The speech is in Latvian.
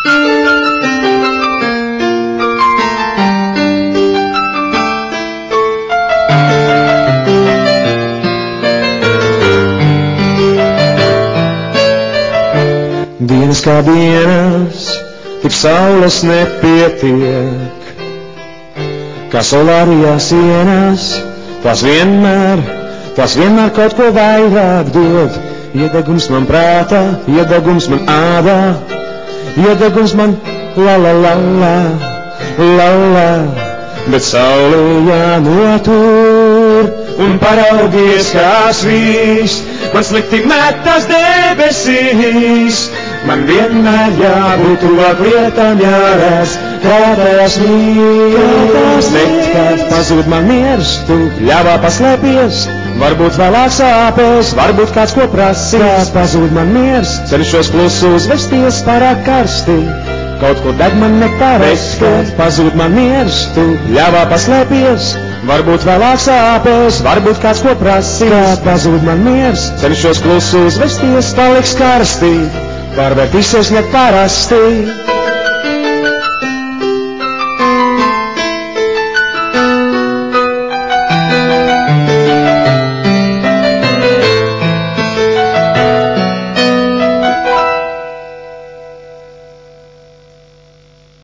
Dienas kā dienas, tik saules nepietiek, kā solārijās sienas, tās vienmēr kaut ko vairāk dod. Iedegums man prātā, iedegums man ādā, iedegums man la la la la, la la, bet saule jānotur un paraugies kā svīst, man slikti metas debesīs. Man vienmēr jābūt tuvāk lietām jāredz, kā tās mīl. Nekad pazūd man miers, tu ļāvā paslēpies, varbūt vēlāk sāpēs, varbūt kāds ko prasīs. Pazūd man miers, cenšos klusu uzvesties pārāk karsti, kaut ko deg man neparasti. Pazūd man miers, tu ļāvā paslēpies, varbūt vēlāk sāpēs, varbūt kāds ko prasīs. Pazūd man miers, cenšos klusu uzvesties, paliks karsti, pārvērtīsies neparasti.